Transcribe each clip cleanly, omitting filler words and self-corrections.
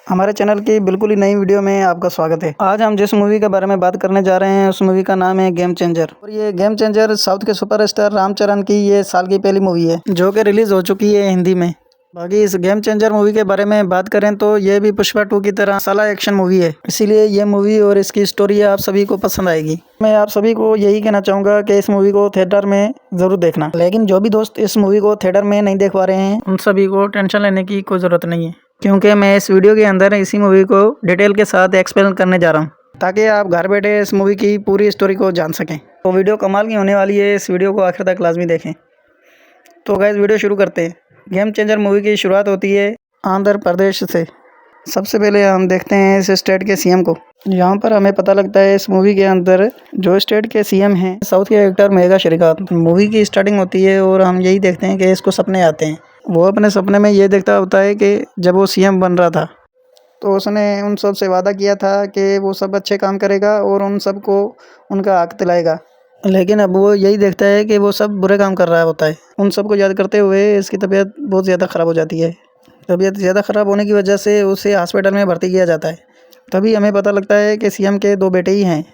हमारे चैनल की बिल्कुल ही नई वीडियो में आपका स्वागत है। आज हम जिस मूवी के बारे में बात करने जा रहे हैं उस मूवी का नाम है गेम चेंजर। और ये गेम चेंजर साउथ के सुपरस्टार रामचरण की ये साल की पहली मूवी है जो कि रिलीज हो चुकी है हिंदी में। बाकी इस गेम चेंजर मूवी के बारे में बात करें तो ये भी पुष्पा 2 की तरह साला एक्शन मूवी है, इसीलिए ये मूवी और इसकी स्टोरी आप सभी को पसंद आएगी। मैं आप सभी को यही कहना चाहूँगा कि इस मूवी को थिएटर में ज़रूर देखना। लेकिन जो भी दोस्त इस मूवी को थिएटर में नहीं देख पा रहे हैं उन सभी को टेंशन लेने की कोई ज़रूरत नहीं है, क्योंकि मैं इस वीडियो के अंदर इसी मूवी को डिटेल के साथ एक्सप्लेन करने जा रहा हूँ ताकि आप घर बैठे इस मूवी की पूरी स्टोरी को जान सकें। तो वीडियो कमाल की होने वाली है, इस वीडियो को आखिर तक लाजमी देखें। तो गाइस वीडियो शुरू करते हैं। गेम चेंजर मूवी की शुरुआत होती है आंध्र प्रदेश से। सबसे पहले हम देखते हैं इस स्टेट के सीएम को। यहाँ पर हमें पता लगता है इस मूवी के अंदर जो स्टेट के सीएम हैं साउथ के एक्टर मेगा श्रीकांत। मूवी की स्टार्टिंग होती है और हम यही देखते हैं कि इसको सपने आते हैं। वो अपने सपने में ये देखता होता है कि जब वो सीएम बन रहा था तो उसने उन सब से वादा किया था कि वो सब अच्छे काम करेगा और उन सबको उनका हक दिलाएगा। लेकिन अब वो यही देखता है कि वो सब बुरे काम कर रहा होता है। उन सबको याद करते हुए इसकी तबीयत बहुत ज़्यादा ख़राब हो जाती है। तबीयत ज़्यादा ख़राब होने की वजह से उसे हॉस्पिटल में भर्ती किया जाता है। तभी हमें पता लगता है कि सीएम के 2 बेटे ही हैं।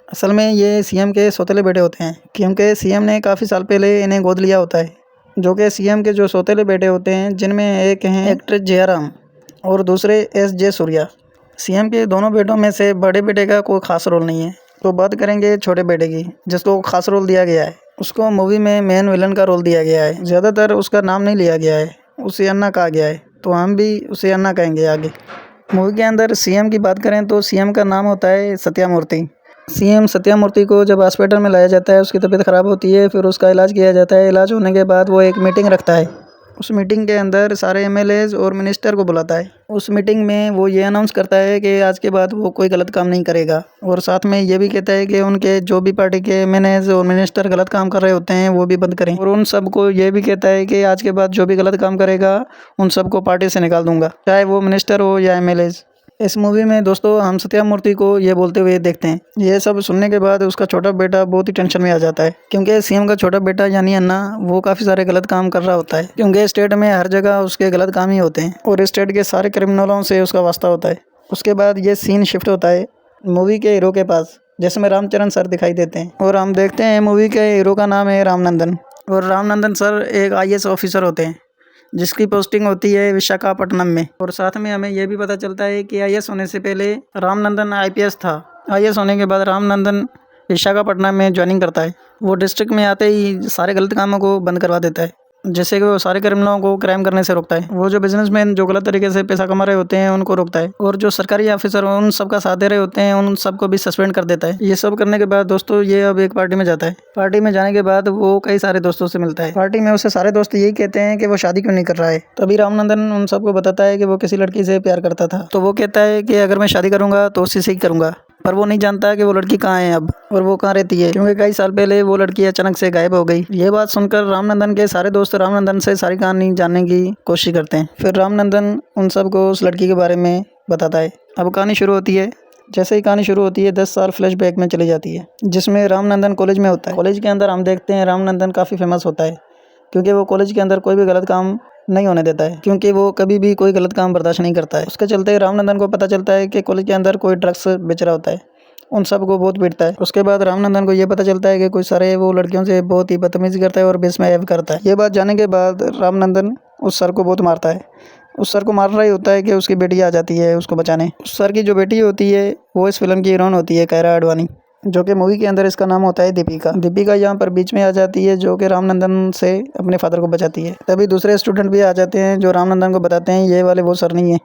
असल में ये सीएम के सौतेले बेटे होते हैं, क्योंकि सीएम ने काफ़ी साल पहले इन्हें गोद लिया होता है। जो कि सीएम के जो सौतेले बेटे होते हैं जिनमें एक हैं एक्टर जयराम और दूसरे एस.जे. सूर्या। सीएम के दोनों बेटों में से बड़े बेटे का कोई ख़ास रोल नहीं है। तो बात करेंगे छोटे बेटे की, जिसको खास रोल दिया गया है। उसको मूवी में मेन विलन का रोल दिया गया है। ज़्यादातर उसका नाम नहीं लिया गया है, उसे अन्ना कहा गया है, तो हम भी उसे अन्ना कहेंगे आगे। मूवी के अंदर सीएम की बात करें तो सीएम का नाम होता है सत्यामूर्ति। सीएम सत्यामूर्ति को जब हॉस्पिटल में लाया जाता है, उसकी तबीयत ख़राब होती है, फिर उसका इलाज किया जाता है। इलाज होने के बाद वो एक मीटिंग रखता है। उस मीटिंग के अंदर सारे एमएलएज और मिनिस्टर को बुलाता है। उस मीटिंग में वो ये अनाउंस करता है कि आज के बाद वो कोई गलत काम नहीं करेगा, और साथ में ये भी कहता है कि उनके जो भी पार्टी के एमएलएज और मिनिस्टर गलत काम कर रहे होते हैं वो भी बंद करें। और उन सबको ये भी कहता है कि आज के बाद जो भी गलत काम करेगा उन सबको पार्टी से निकाल दूंगा, चाहे वो मिनिस्टर हो या एमएलएज। इस मूवी में दोस्तों हम सत्यामूर्ति को ये बोलते हुए देखते हैं। ये सब सुनने के बाद उसका छोटा बेटा बहुत ही टेंशन में आ जाता है, क्योंकि सीएम का छोटा बेटा यानी अन्ना वो काफ़ी सारे गलत काम कर रहा होता है, क्योंकि स्टेट में हर जगह उसके गलत काम ही होते हैं और स्टेट के सारे क्रिमिनलों से उसका वास्ता होता है। उसके बाद ये सीन शिफ्ट होता है मूवी के हीरो के पास, जिसमें रामचरण सर दिखाई देते हैं। और हम देखते हैं मूवी के हीरो का नाम है रामनंदन। और रामनंदन सर एक IAS ऑफिसर होते हैं जिसकी पोस्टिंग होती है विशाखापट्टनम में। और साथ में हमें यह भी पता चलता है कि IAS होने से पहले रामनंदन IPS था। IAS होने के बाद रामनंदन विशाखापट्टनम में ज्वाइनिंग करता है। वो डिस्ट्रिक्ट में आते ही सारे गलत कामों को बंद करवा देता है, जैसे कि वो सारे क्रिमिनलों को क्राइम करने से रोकता है। वो जो बिजनेसमैन जो गलत तरीके से पैसा कमा रहे होते हैं उनको रोकता है, और जो सरकारी ऑफिसर उन सबका साथ दे रहे होते हैं उन सबको भी सस्पेंड कर देता है। ये सब करने के बाद दोस्तों ये अब एक पार्टी में जाता है। पार्टी में जाने के बाद वो कई सारे दोस्तों से मिलता है। पार्टी में उससे सारे दोस्त यही कहते हैं कि वो शादी क्यों नहीं कर रहा है। तभी रामनंदन उन सबको बताता है कि वो किसी लड़की से प्यार करता था। तो वो कहता है कि अगर मैं शादी करूंगा तो उसी से ही करूंगा, पर वो नहीं जानता कि वो लड़की कहाँ है अब और वो कहाँ रहती है, क्योंकि कई साल पहले वो लड़की अचानक से गायब हो गई। ये बात सुनकर रामनंदन के सारे दोस्त रामनंदन से सारी कहानी जानने की कोशिश करते हैं। फिर रामनंदन उन सबको उस लड़की के बारे में बताता है। अब कहानी शुरू होती है। जैसे ही कहानी शुरू होती है 10 साल फ्लैशबैक में चली जाती है, जिसमें रामनंदन कॉलेज में होता है। कॉलेज के अंदर हम देखते हैं रामनंदन काफ़ी फेमस होता है, क्योंकि वो कॉलेज के अंदर कोई भी गलत काम नहीं होने देता है, क्योंकि वो कभी भी कोई गलत काम बर्दाश्त नहीं करता है। उसके चलते रामनंदन को पता चलता है कि कॉलेज के अंदर कोई ड्रग्स बेच रहा होता है, उन सबको बहुत पीटता है। उसके बाद रामनंदन को ये पता चलता है कि कोई सारे वो लड़कियों से बहुत ही बदतमीजी करता है और बेसमेव करता है। ये बात जानने के बाद रामनंदन उस सर को बहुत मारता है। उस सर को मार रहा ही होता है कि उसकी बेटी आ जाती है उसको बचाने। उस सर की जो बेटी होती है वो इस फिल्म की हीरोइन होती है कायरा आडवाणी, जो कि मूवी के अंदर इसका नाम होता है दीपिका। दीपिका यहाँ पर बीच में आ जाती है, जो कि रामनंदन से अपने फादर को बचाती है। तभी दूसरे स्टूडेंट भी आ जाते हैं जो रामनंदन को बताते हैं ये वाले वो सर नहीं है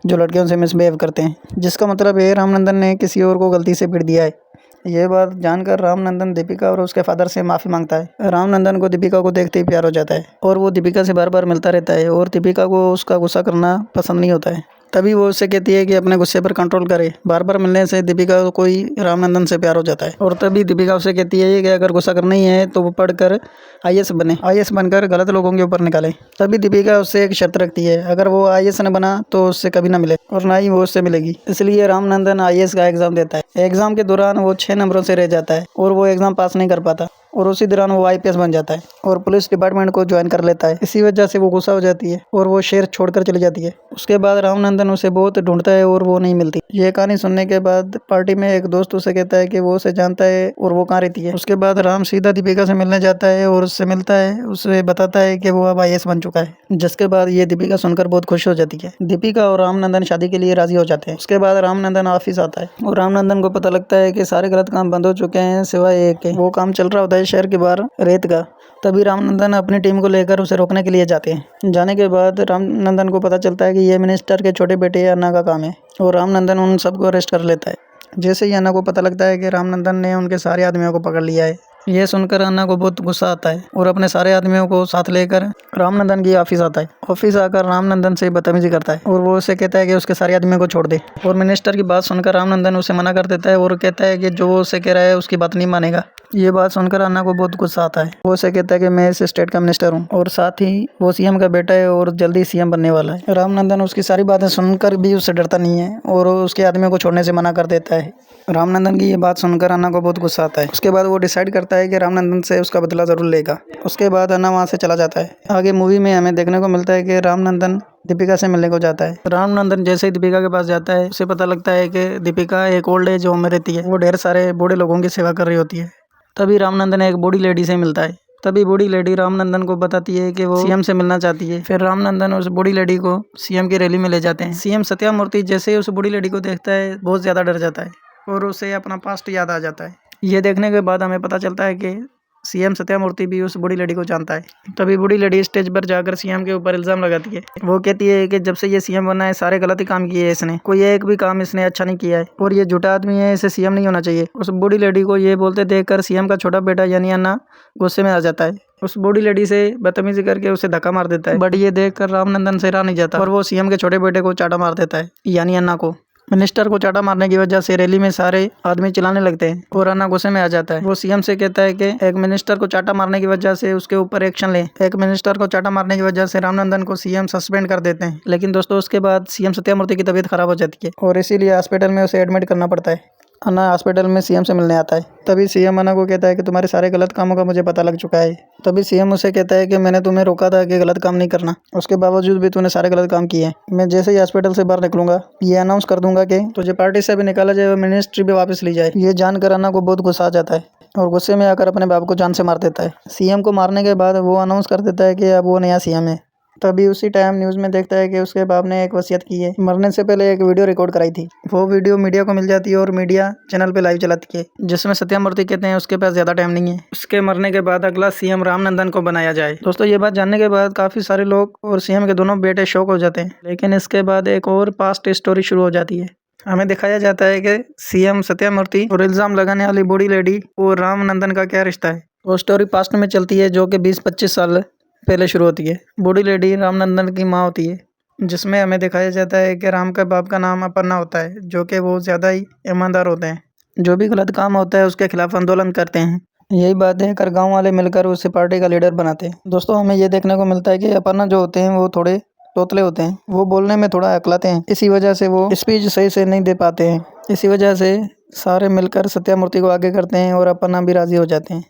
जो लड़कियों से मिसबिहेव करते हैं, जिसका मतलब है रामनंदन ने किसी और को गलती से पीट दिया है। ये बात जानकर रामनंदन दीपिका और उसके फादर से माफ़ी मांगता है। रामनंदन को दीपिका को देखते ही प्यार हो जाता है और वो दीपिका से बार बार मिलता रहता है, और दीपिका को उसका गुस्सा करना पसंद नहीं होता है। तभी वो उससे कहती है कि अपने गुस्से पर कंट्रोल करे। बार बार मिलने से दीपिका को कोई रामनंदन से प्यार हो जाता है, और तभी दीपिका उससे कहती है कि अगर गुस्सा करना ही है तो वो पढ़कर IAS बने, IAS बनकर गलत लोगों के ऊपर निकाले। तभी दीपिका उससे एक शर्त रखती है, अगर वो IAS न बना तो उससे कभी ना मिले और ना ही वो उससे मिलेगी। इसलिए रामनंदन IAS का एग्ज़ाम देता है। एग्ज़ाम के दौरान वो 6 नंबरों से रह जाता है और वो एग्ज़ाम पास नहीं कर पाता। और उसी दौरान वो IPS बन जाता है और पुलिस डिपार्टमेंट को ज्वाइन कर लेता है। इसी वजह से वो गुस्सा हो जाती है और वो शहर छोड़कर चली जाती है। उसके बाद रामनंदन उसे बहुत ढूंढता है और वो नहीं मिलती। ये कहानी सुनने के बाद पार्टी में एक दोस्त उसे कहता है कि वो उसे जानता है और वो कहाँ रहती है। उसके बाद राम सीधा दीपिका से मिलने जाता है और उससे मिलता है, उसे बताता है कि वो अब IAS बन चुका है। जिसके बाद ये दीपिका सुनकर बहुत खुश हो जाती है। दीपिका और रामनंदन शादी के लिए राजी हो जाते हैं। उसके बाद रामनंदन ऑफिस आता है और रामनंदन को पता लगता है कि सारे गलत काम बंद हो चुके हैं सिवाय एक के। वो काम चल रहा होता है शहर के बाहर रेत का। तभी रामनंदन अपनी टीम को लेकर उसे रोकने के लिए जाते हैं। जाने के बाद रामनंदन को पता चलता है कि यह मिनिस्टर के छोटे बेटे अन्ना का काम है और रामनंदन उन सबको अरेस्ट कर लेता है। जैसे ही अन्ना को पता लगता है कि रामनंदन ने उनके सारे आदमियों को पकड़ लिया है, यह सुनकर अन्ना को बहुत गुस्सा आता है और अपने सारे आदमियों को साथ लेकर रामनंदन की ऑफिस आता है। ऑफिस आकर रामनंदन से बदतमीजी करता है और वो उसे कहता है कि उसके सारे आदमियों को छोड़ दे। और मिनिस्टर की बात सुनकर रामनंदन उसे मना कर देता है और कहता है कि जो वो उसे कह रहा है उसकी बात नहीं मानेगा। ये बात सुनकर अन्ना को बहुत गुस्सा आता है। वो उसे कहता है कि मैं इस स्टेट का मिनिस्टर हूँ और साथ ही वो CM का बेटा है और जल्दी CM बनने वाला है। रामनंदन उसकी सारी बातें सुनकर भी उससे डरता नहीं है और उसके आदमियों को छोड़ने से मना कर देता है। रामनंदन की ये बात सुनकर अन्ना को बहुत गुस्सा आता है। उसके बाद वो डिसाइड करता है कि रामनंदन से उसका बदला जरूर लेगा। उसके बाद अन्ना वहाँ से चला जाता है। आगे मूवी में हमें देखने को मिलता है कि रामनंदन दीपिका से मिलने को जाता है। रामनंदन जैसे ही दीपिका के पास जाता है, उसे पता लगता है कि दीपिका एक ओल्ड एज होम में रहती है। वो ढेर सारे बूढ़े लोगों की सेवा कर रही होती है। तभी रामनंदन एक बूढ़ी लेडी से मिलता है। तभी बूढ़ी लेडी रामनंदन को बताती है कि वो CM से मिलना चाहती है। फिर रामनंदन उस बूढ़ी लेडी को CM की रैली में ले जाते हैं। CM सत्यामूर्ति जैसे ही उस बूढ़ी लेडी को देखता है, बहुत ज़्यादा डर जाता है और उसे अपना पास्ट याद आ जाता है। ये देखने के बाद हमें पता चलता है कि CM सत्यामूर्ति भी उस बूढ़ी लेडी को जानता है। तभी बूढ़ी लेडी स्टेज पर जाकर CM के ऊपर इल्जाम लगाती है। वो कहती है कि जब से ये CM बना है सारे गलत ही काम किए हैं इसने, कोई एक भी काम इसने अच्छा नहीं किया है और ये झूठा आदमी है, इसे CM नहीं होना चाहिए। उस बूढ़ी लेडी को ये बोलते देखकर CM का छोटा बेटा यानी अन्ना गुस्से में आ जाता है। उस बूढ़ी लेडी से बदतमीजी करके उसे धक्का मार देता है। बट ये देखकर रामनंदन से रहा नहीं जाता और वो CM के छोटे बेटे को चाटा मार देता है यानी अन्ना को। मिनिस्टर को चाटा मारने की वजह से रैली में सारे आदमी चिल्लाने लगते हैं और अन्ना गुस्से में आ जाता है। वो CM से कहता है कि एक मिनिस्टर को चाटा मारने की वजह से उसके ऊपर एक्शन ले। एक मिनिस्टर को चाटा मारने की वजह से रामनंदन को CM सस्पेंड कर देते हैं। लेकिन दोस्तों उसके बाद CM सत्यामूर्ति की तबीयत खराब हो जाती है और इसीलिए हॉस्पिटल में उसे एडमिट करना पड़ता है। अन्ना हॉस्पिटल में CM से मिलने आता है। तभी CM अन्ना को कहता है कि तुम्हारे सारे गलत कामों का मुझे पता लग चुका है। तभी CM उसे कहता है कि मैंने तुम्हें रोका था कि गलत काम नहीं करना, उसके बावजूद भी तूने सारे गलत काम किए हैं। मैं जैसे ही हॉस्पिटल से बाहर निकलूंगा ये अनाउंस कर दूंगा कि तुझे पार्टी से भी निकाला जाए और मिनिस्ट्री भी वापस ली जाए। ये जानकर अन्ना को बहुत गुस्सा आ जाता है और गुस्से में आकर अपने बाप को जान से मार देता है। CM को मारने के बाद वो अनाउंस कर देता है कि अब वो नया CM है। तभी उसी टाइम न्यूज़ में देखता है कि उसके बाप ने एक वसीयत की है। मरने से पहले एक वीडियो रिकॉर्ड कराई थी। वो वीडियो मीडिया को मिल जाती है और मीडिया चैनल पे लाइव चलाती है, जिसमें सत्यामूर्ति कहते हैं उसके पास ज़्यादा टाइम नहीं है, उसके मरने के बाद अगला CM रामनंदन को बनाया जाए। दोस्तों ये बात जानने के बाद काफ़ी सारे लोग और CM के दोनों बेटे शॉक हो जाते हैं। लेकिन इसके बाद एक और पास्ट स्टोरी शुरू हो जाती है। हमें दिखाया जाता है कि CM सत्यामूर्ति और इल्ज़ाम लगाने वाली बूढ़ी लेडी और रामनंदन का क्या रिश्ता है। वो स्टोरी पास्ट में चलती है जो कि 20-25 साल पहले शुरू होती है। बूढ़ी लेडी रामनंदन की माँ होती है, जिसमें हमें दिखाया जाता है कि राम का बाप का नाम अपर्णा होता है, जो कि वो ज़्यादा ही ईमानदार होते हैं। जो भी गलत काम होता है उसके खिलाफ आंदोलन करते हैं। यही बात देखकर गाँव वाले मिलकर उसे पार्टी का लीडर बनाते हैं। दोस्तों हमें ये देखने को मिलता है कि अपर्णा जो होते हैं वो थोड़े तोतले होते हैं, वो बोलने में थोड़ा अकलाते हैं। इसी वजह से वो स्पीच सही से नहीं दे पाते हैं। इसी वजह से सारे मिलकर सत्यामूर्ति को आगे करते हैं और अपर्णा भी राजी हो जाते हैं।